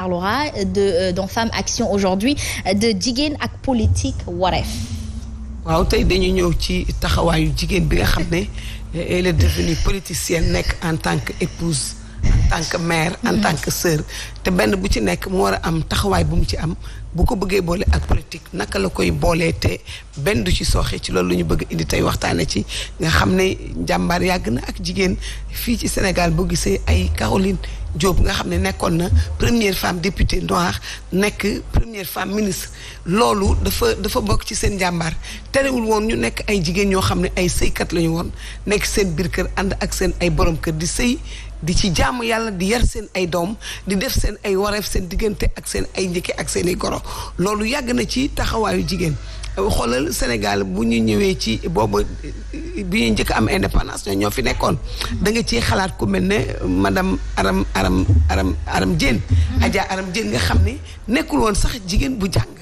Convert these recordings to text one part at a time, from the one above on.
parlera dans Femme Action aujourd'hui de jigéen ak politique wareef. waaw tey dañu ñëw ci taxawaayu jigéen bi nga xam ne elle est devenue politicienne nekk en tant que épouse en tant que mère en tant que sœur te benn bu ci nekk mu war a am taxawaay bu mu ci am bu ko bëggee boole ak politique naka la koy boolee te benn du ci sooxe ci loolu lu ñu bëgg indi tey waxtaane ci nga xam ne njàmbaar yàgg na ak jigéen fii ci Sénégal boo gisee ay Caroline Diop nga xam ne nekkoon na première femme députée noire nekk première femme ministre loolu dafa bokk ci seen njàmbaar terewul woon ñu nekk ay jigéen ñoo xam ne ay sëykat la ñu woon nekk seen biir kër ànd ak seen ay borom kër di sëy di ci jaamu yàlla di yar seen ay doom di def seen ay wareef seen diggante ak seen ay njëkke ak seen i goro loolu yàgg na ci taxawaayu jigéen xoolal Sénégal bu ñu ñëwee ci boobu bi ñu njëkk am indépendance ñoo fi nekkoon da nga ciy xalaat ku mel ne madame Aram Diène Adja Aram Diène nga xam ne nekkul woon sax jigéen bu jàng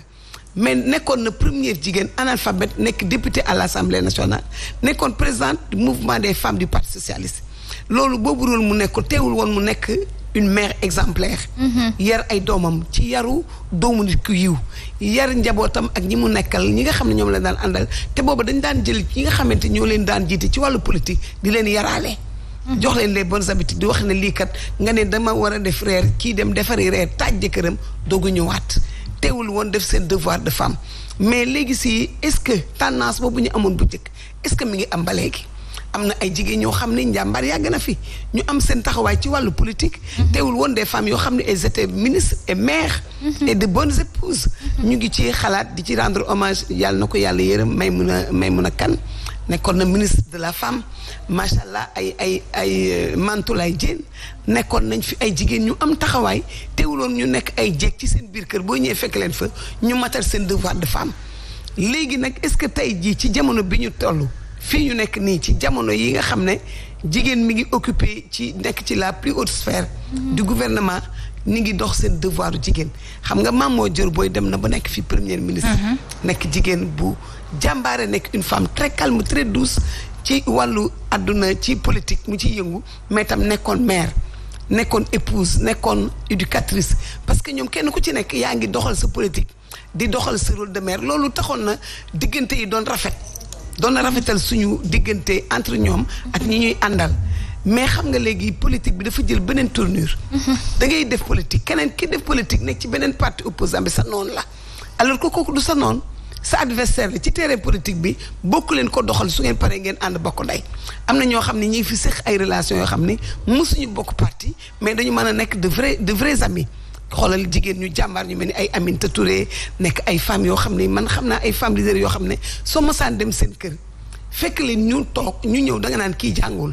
mais nekkoon na première jigéen analphabète nekk députée à l'Assemblée nationale nekkoon présidente du mouvement des femmes du Parti socialiste loolu boobu rôle mu nekk teewul woon mu nekk une mère exemplaire yar ay doomam ci yaru doomu nit ku yiw yar njabootam ak ñi mu nekkal ñi nga xam ne ñoom la daan àndal te booba dañ daan jël ñi nga xamante ñoo leen daan jiite ci wàllu politique di leen yaraale jox leen les bonnes habitudes di wax ne lii kat nga ne dama war a def reer kii dem defari reer taaj jëkkëram doogu ñëwaat teewul woon def seen devoir de femme mais léegi si est-ce que tendance boobu ñu amoon bu njëkk est-ce que mi ngi am ba léegi am na ay jigéen ñoo xam ne njàmbaar yàgg na fi ñu am seen taxawaay ci wàllu politique teewul woon des femmes yoo xam ne elles étaient ministres et mères et de bonnes épouses ñu ngi ci xalaat di ci rendre hommage yàlla na ko yàlla yërëm Maïmouna Kane nekkoon na ministre de la femme macha allah ay Mantoulaye Diène nekkoon nañ fi ay jigéen ñu am taxawaay teewuloon ñu nekk ay jéeg ci seen biir kër boo ñëwee fekk leen fa ñu matal seen devoir de femme léegi nag est-ce que tey jii ci jamono bi ñu toll fii ñu nekk nii ci jamono yi nga xam ne jigéen mi ngi occupé ci nekk ci la plus haute sphère du gouvernement ni ngi dox seen devoir jigéen xam nga Mame Mor Dior Boye dem na ba nekk fi première ministre nekk jigéen bu jàmbaare nekk une femme très calme très douce ci wàllu àdduna ci politique mu ci yëngu mais tam nekkoon mère nekkoon épouse nekkoon éducatrice parce que ñoom kenn ku ci nekk yaa ngi doxal sa politique di doxal sa rôle de mère loolu taxoon na diggante yi doon rafetal suñu diggante entre ñoom ak ñi ñuy àndal mais xam nga léegi politique bi dafa jël beneen tournure da ngay def politique keneen ki def politique nekk ci beneen parti opposant bi sa noonu la alors que kooku du sa noonu sa adversaire la ci terrain politique bi bokku leen ko doxal su ngeen paree ngeen ànd bokk ndey am na ñoo xam ne ñi ngi fi seq ay relations yoo xam ne mosuñu bokk parti mais dañu mën a nekk de vrais amis xoolal jigéen ñu jàmbaar ñu mel ni ay Aminata Touré nekk ay femmes yoo xam ne man xam naa ay femmes leaders yoo xam ne soo mosaan dem seen kër fekk leen ñu toog ñu ñëw da nga naan kii jàngul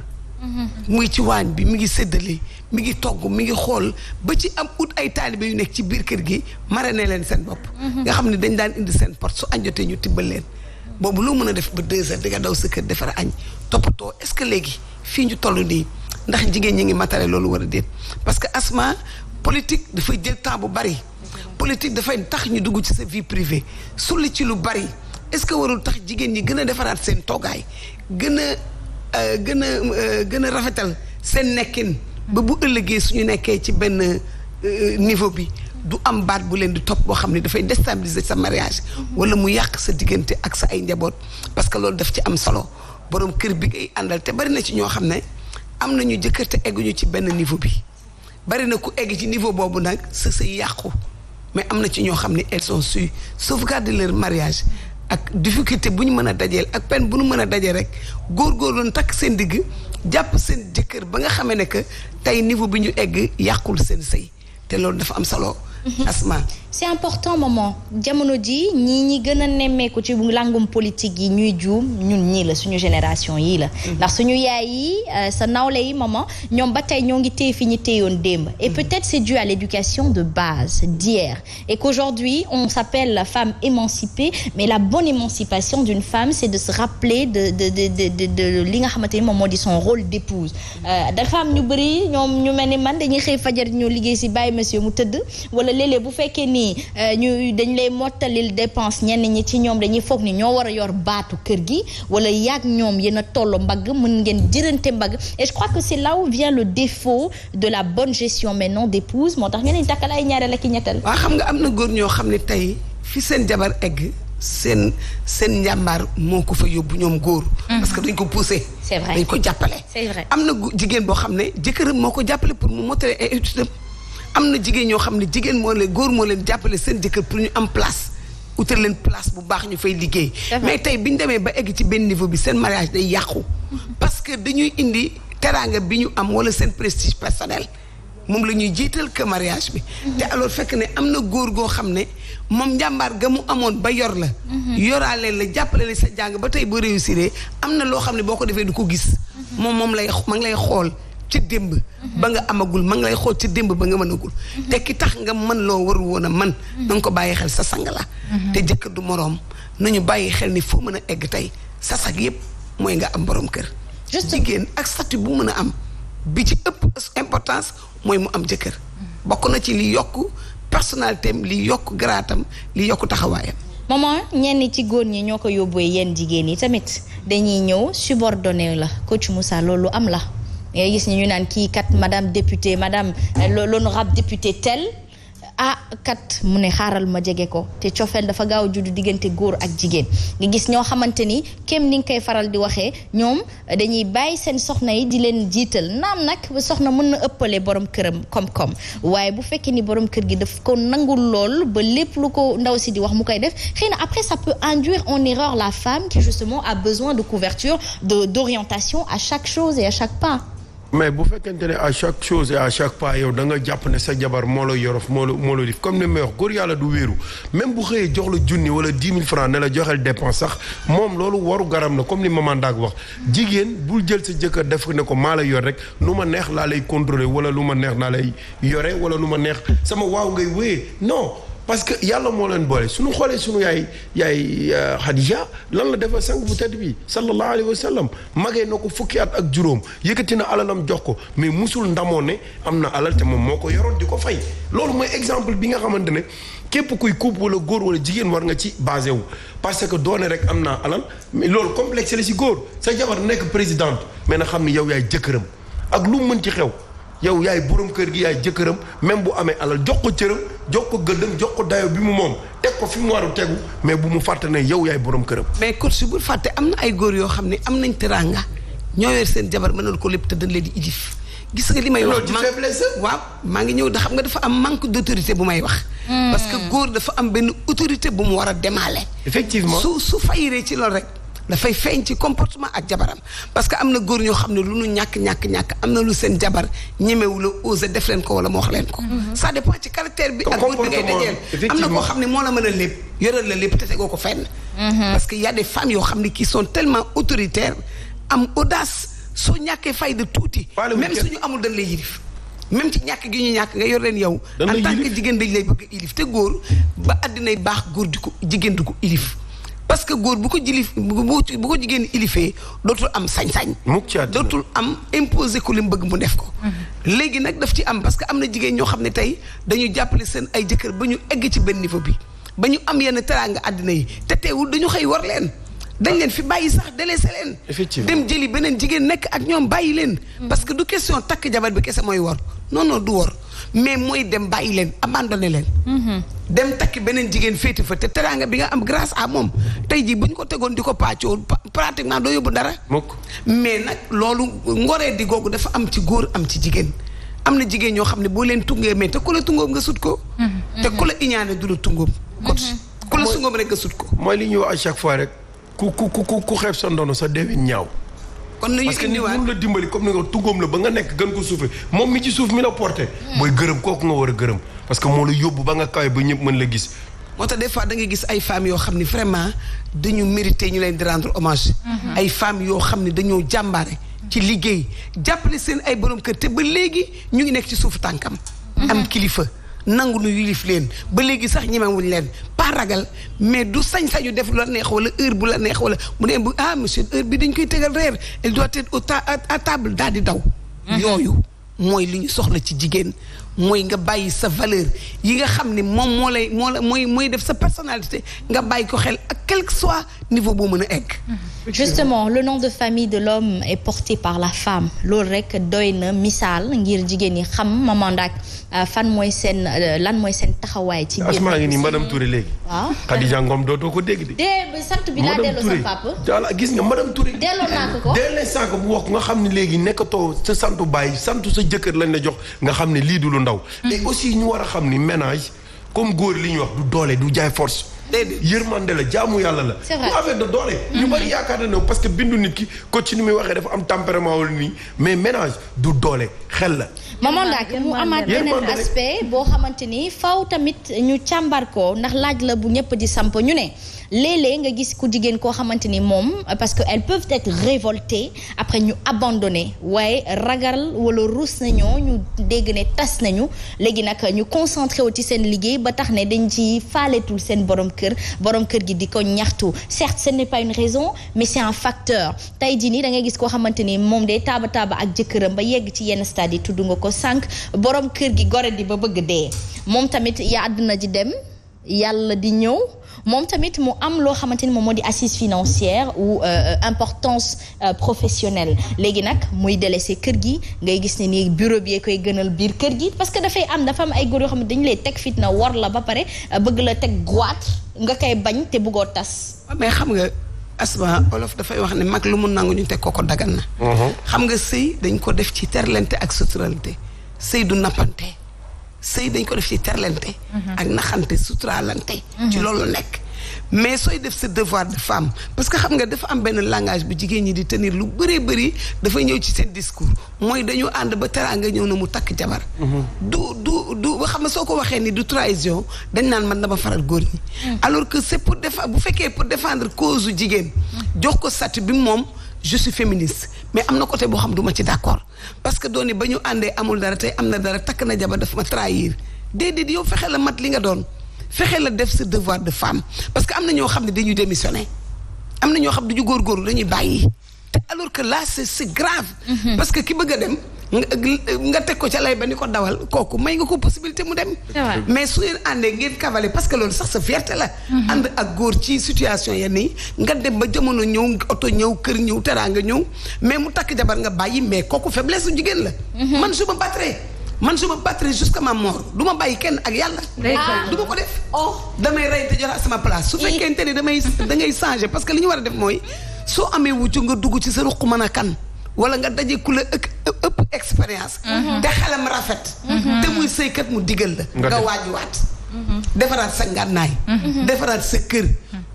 muy ci waañ bi mi ngi séddale mi ngi togg mi ngi xool ba ci am ut ay taalibe yu nekk ci biir kër gi marraine leen seen bopp nga xam ne dañ daan indi seen porte su añ jotee ñu tibbal leen boobu loo mën a def ba 2 heures di nga daw sa kër defar añ toppatoo est-ce que léegi fii ñu toll nii ndax jigéen ñi ngi matale loolu war a déet parce que asma politique dafay jël temps bu bari politique dafay tax ñu dugg ci sa vie privée sulli ci lu bari est-ce que warul tax jigéen ñi gën a defaraat seen toogaay gën a rafetal seen nekkin ba bu ëllëgee suñu nekkee ci benn niveau bi du am baat bu leen di topp boo xam ne dafay déstabiliser sa mariage wala mu yàq sa diggante ak sa ay njaboot parce que loolu daf ci am solo borom kër bi ngay àndal te bari na ci ñoo xam ne am nañu jëkkër te egguñu ci benn niveau bi bari na ku egg ci niveau boobu nag sa sëy yàqu mais am na ci ñoo xam ne elles ont su sauvegarder leur mariage ak difficulté bu ñu mën a dajeel ak peine bu ñu mën a dajee rek góorgóorlu takk seen digg jàpp seen jëkkër ba nga xamee ne que tey niveau bi ñu egg yàqul seen sëy te loolu dafa am solo. Asma. c'est important maman jamono ji ñi gën a nemmeeku ci langum politique yi ñuy juum ñun ñii la suñu génération yii la ndax suñu yaay yi sa nawle yi maman ñoom ba tey ñoo ngi téye fi ñu téyoon démb et peut-être c'est dû à l'éducation de base d'hier et qu'aujourd'hui on s'appelle la femme émancipée mais la bonne émancipation d'une femme c'est de se rappeler de li nga xamante ni moom moo di son rôle d'épouse dafa am ñu bëri ñoom ñu mel ni man dañuy xëy fajar ñoo liggéey si bàyyi monsieur mu tëdd wala léeg-léeg bu fekkee ni dañ lay mottalil dépense ñenn ñi ci ñoom dañuy foog ni ñoo war a yor baatu kër gi wala yaag ñoom yéen a toll mbagg mën ngeen jërante mbagg et je crois que c'est là où vient le défaut de la bonne gestion maintenant d'épouse moo tax ngeen di takkal ay ñaareel ak i ñettal. waaw xam nga am na góor ñoo xam ne tey fi seen jabar egg seen njàmbaar moo ko fa yóbbu ñoom góor. parce que dañ ko poussé. c'est vrai dañ ko jàppale. c'est vrai am na jigéen boo xam ne jëkkëram moo ko jàppale pour mu mottale ay études am na jigéen ñoo xam ne jigéen moo leen góor moo leen jàppale seen jëkkër pour ñu am place utal leen place bu baax ñu fay liggéey. mais tey bi ñu demee ba egg ci benn niveau bi seen mariage day yàqu. parce que dañuy indi teraanga bi ñu am wala seen prestige personnel. moom la ñuy jiital que mariage bi. te alors fekk ne am na góor goo xam ne moom njàmbaar ga mu amoon ba yor la. yoraale la jàppale la sa jàng ba tey boo réussir am na loo xam ne boo ko defee du ko gis. moom ma ngi lay xool ci démb. ba nga amagul ma ngi lay xool ci démb ba nga mënagul. te ki tax nga mën loo warul woon a man na nga ko bàyyi xel sa sang la. te jëkkër du moroom nañu bàyyi xel ni foo mën a egg tey sa sag yépp mooy nga am borom kër. jigéen ak statut bu mën a am bi ci ëpp importance. mooy mu am jëkkër bokk na ci li yokk personnalité am li yokk garaatam li yokk taxawaayam. maman ñenn ci góor ñi ñoo ko yóbbuwee yenn jigéen yi tamit dañuy ñëw subordonné la coach Moussa loolu am la ngay gis ñu naan kii kat madame députée madame l'honorable député tel kat mu ne xaaral ma jege ko te cofeel dafa gaaw a juddu diggante góor ak jigéen nga gis ñoo xamante ni kem ni nga koy faral di waxee ñoom dañuy bàyyi seen soxna yi di leen jiital naam nag soxna mën na ëppale borom këram koom-koom waaye bu fekkee ni borom kër gi daf ko nangul lool ba lépp lu ko ndaw si di wax mu koy def xëy na après ça peut induire en erreur la femme qui justement a besoin de couverture d'orientation à chaque chose et à chaque pas. mais bu fekkente ne à chaque chose et à chaque pas yow da nga jàpp ne sa jabar moo la yorof moo la dif comme ni may wax góor yàlla du wéeru même bu xëyee jox la junni wala 10 000 francs ne la joxel dépense sax moom loolu waru garam na comme ni maman Ndak wax jigéen bul jël sa jëkkër def ne ko maa la yor rek nu ma neex laa lay contrôler wala lu ma neex naa lay yore wala lu ma neex sama waaw ngay wéyee non parce que yàlla moo leen boole suñu xoolee suñu yaay Khadija lan la defal sang bu tedd bi sallallahu alayhi wa sallam magee na ko fukki at ak juróom yëkkati na alalam jox ko mais musul ndamoo ne am na alal te moom moo ko yoroon di ko fay loolu mooy exemple bi nga xamante ne képp kuy couple wala góor wala jigéen war nga ci basé wu parce que doone rek am naa alal mais loolu complexe la si góor sa jabar nekk présidente mais na xam ni yow yaay jëkkëram ak lu mën ci xew yow yaay borom kër gi yaay jëkkëram même bu amee alal jox ko cëram jox ko gëddam jox ko dayo bi mu moom teg ko fi mu war a tegu mais bu mu fàtte ne yow yaay borom këram. mais coach bu fàtte am na ay góor yoo xam ne am nañ teraanga ñoo yor seen jabar mënal ko lépp te dañ leen di ilif. gis nga li may wax waaw maa ngi ñëw da xam nga dafa am manque d'autorité bu may wax. parce que góor dafa am benn autorité bu mu war a demaale. effectivement su fayiree ci loolu rek. dafay feeñ ci comportement ak jabaram parce que am na góor ñoo xam ne lu nu ñàkk am na lu seen jabar ñemewu la osé def leen ko wala moo wax leen ko. ça dépend ci caractère bi ak góor bi ngay dajeel. am na koo xam ne moo la mën a lépp yoral la lépp te tegoo ko fenn. parce que y a des femmes yoo xam ne qui sont tellement autoritaires am audace soo ñàkkee fayda tuuti. même suñu amul dañ lay yilif. même ci ñàkk gi ñu ñàkk nga yor leen yow. en tant que jigéen dañ lay bëgg a ilif te góor ba àddinay baax góor di ko jigéen di ko ilif. parce que góor bu ko jigéen ilifee dootul am sañ-sañ. dootul am imposer ko li mu bëgg mu def ko. léegi nag daf ci am parce que am na jigéen ñoo xam ne tey dañu jàppale seen ay jëkkër ba ñu egg ci benn niveau bi ba ñu am yenn teraanga àddina yi te teewul dañu xëy war leen. dañ leen fi bàyyi sax délaissé leen. effectivement dem jëli beneen jigéen nekk ak ñoom bàyyi leen. parce que du question takk jabar bi kese mooy wor non du wor mais mooy dem bàyyi leen abandonné leen. dem takki beneen jigéen féeti fa te teraanga bi nga am grâce à moom tey jii bu ñu ko tegoon di ko pàccoo pratiquement doo yóbbu dara. mais nag loolu ngoree di googu dafa am ci góor am ci jigéen. am na jigéen ñoo xam ne boo leen tungee mais te ku la tungóob nga sut ko. te ku la iñaane du la tungóob. ku la sungóob rek nga sut ko. mooy li ñuy wax à chaque fois rek. ku xeeb sa ndono sa deewin ñaaw. kon nañu parce que nit mun la dimbali comme ni nga tungoom la ba nga nekk gën ko suufee moom mi ci suuf mi la porté. booy gërëm kooku nga war a gërëm. parce que moo la yóbbu ba nga kawe ba ñëpp mën la gis. moo tax des fois da ngay gis ay femmes yoo xam ne vraiment dañu mérité ñu leen di rendre hommage. ay femmes yoo xam ne dañoo jàmbaare. ci liggéey jàppale seen ay borom kër te ba léegi ñu ngi nekk ci suufu tànkam. am kilifa. nangu nu yilif leen ba léegi sax ñemewuñ leen pas ragal mais du sañ-sañu def lu la neex wala heure bu la neex wala mu ne monsieur heure bi dañ koy tegal reer elle doit être à table daal di daw. yooyu mooy li ñu soxla ci jigéen mooy nga bàyyi sa valeur yi nga xam ne moom mooy def sa personnalité nga bàyyi ko xel ak quel que soit niveau boo mën a egg. Justement le nom de famille de l'homme est porté par la femme loolu rek doy na misaal ngir jigéen ñi xam Maman Ndak fan mooy seen lan mooy seen taxawaay. ci biir asmaa ngi nii madame Touré léegi. waaw Khadija Ngom dootoo ko dégg de. sant bi laa delloo sa papa. voilà gis nga madame Touré. delloo naa ko dès l'instant que bu wax nga xam ne léegi nekkatoo sa santu baay santu sa jëkkër lañ la jox nga xam ne lii du lu ndaw. et aussi ñu war a xam ni ménage comme góor li ñuy wax du doole du jaay force. déedéet yërmande la jaamu yàlla la. c'est vrai bu affaire de doole. ñu bari yaakaar na ne parce que bindu nit ki ko ci ni muy waxee dafa am tempérament wala nii mais ménage du doole xel la. Maman Ndak mu amaat beneen aspect boo xamante ni faw tamit ñu càmbar ko ndax laaj la bu ñëpp di samp ñu ne léeg-léeg nga gis ku jigéen koo xamante ni moom parce que elles peuvent être révoltées après ñu abandonné waaye ragal wala ruus nañoo ñu dégg ne tas nañu léegi nag ñu concentré wu ci seen liggéey ba tax ne dañ ci faaletul seen borom kër gi di ko ñaxtu certes ce n'est pas une raison mais c'est un facteur tey jii nii da ngay gis koo xamante ni moom day taaba ak jëkkëram ba yegg ci yenn stade yi tudd nga ko sànq borom kër gi gore di ba bëgg dee moom tamit yaa àdduna ji dem yàlla di ñëw moom tamit mu am loo xamante ni moom moo di assise financière ou importance professionnelle léegi nag muy délaissé kër gi ngay gis ne ni bureau bi koy gënal biir kër gi parce que dafa am ay góor yoo xam ne dañu lay teg fitna war la ba pare bëgg la teg goitre nga koy bañ te bëggoo tas. mais xam nga Asma olof dafay wax ne mag lu mu nangu ñu teg ko dagan na. xam nga sëy dañ ko def ci terlante ak suturalante sëy du nappante. sëy dañ ko def ci terlante ak naxante suturalante ci loolu nekk mais sooy def sa devoir de femme parce que xam nga dafa am benn langage bu jigéen ñi di tenir lu bëri dafay ñëw ci seen discours mooy dañu ànd ba teraanga ñëw na mu takk jabar du xam nga soo ko waxee ni du trahison dañ naan man dama faral góor ñi alors que c'est pour bu fekkee pour défendre cause u jigéen jox ko statut bi moom je suis féministe mais am na côté boo xam duma ci d'accord parce que dooni ba ñu àndee amul dara tey am na dara takk na jabar daf ma trahir déedéet yow fexe la mat li nga doon fexe la def sa devoir de femme parce que am na ñoo xam ne dañuy démissionner am na ñoo xam ne duñu góorgóorlu dañuy bàyyi te alors que là c'est grave parce que ki bëgg a dem nga teg ko ca lay ba ni ko dawal kooku may nga ko possibilité mu dem mais su ngeen àndee ngeen cavaler parce que loolu sax sa fierté la ànd ak góor ci situation yenn yi nga dem ba jamono ñëw oto ñëw kër ñëw teraanga ñëw mais mu takk jabar nga bàyyi mais kooku faiblesse su jigéen la man su ma battrai jusqu'à ma mort du ma bàyyi kenn ak yàlla du ma ko def damay rey te jox sama place su fekkente ni da ngay changer parce que li ñu war a def mooy soo amee wuccu nga dugg ci sa ruq mën a kan wala nga daje ku la ëpp expérience te xelam rafet te muy sëykat mu digal la nga waajuwaat defaraat sa ngànnaay defaraat sa kër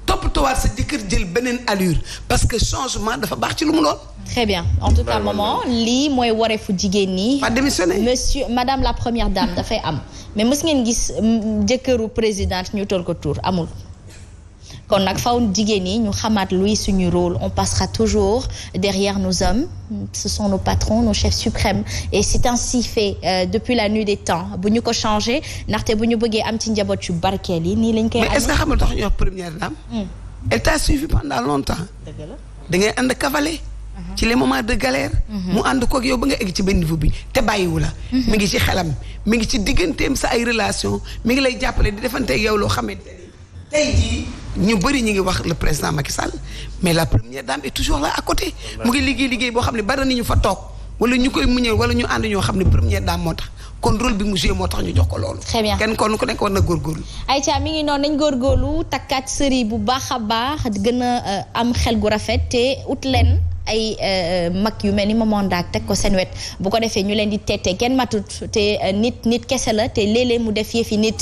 toppatowaat sa jëkkër jël beneen allure parce que changement dafa baax ci lu mu doon. Très bien en tout cas maman lii mooy wareefu jigéen ñi. pas démissionner madame la première dame dafay am mais mës ngeen gis jëkkëru présidente ñu toll ko tour amul. kon nag faw jigéen ñi ñu xamaat luy suñu rôle on passera toujours derrière nos hommes ce sont nos patrons nos chefs suprêmes et c'est ainsi fait depuis la nuit des temps bu ñu ko changé ndaxte bu ñu bëggee am ci njaboot yu barkeel yi nii lañ koy. mais est-ce que xam nga tax ñu wax première dame. elle t'a suivi pendant longtemps. dëgg la da ngay ànd cavaler. ci les moments de galère. mu ànd koog yow ba nga egg ci benn niveau bi te bàyyiwu la. mi ngi ci xelam mi ngi ci digganteem sa ay relation mi ngi lay jàppale di defanteeg yow loo xamante ni tey jii ñu bëri ñu ngi wax le président Macky Sall mais la première dame est toujours là à côté. mu ngi liggéey boo xam ne bari nañu fa toog wala ñu koy muñal wala ñu ànd ñoo xam ne première dame moo tax kon rôle bi mu joué moo tax ñu jox ko loolu. très bien kenn kon ku nekk war na góorgóorlu. Aïcha mi ngi noonu nañ góorgóorlu takkaat sëri bu baax a baax gën a am xel gu rafet te ut leen ay mag yu mel ni Maman Ndak teg ko seen wet bu ko defee ñu leen di tette kenn matut te nit kese la te léeg-léeg mu def yëfi nit.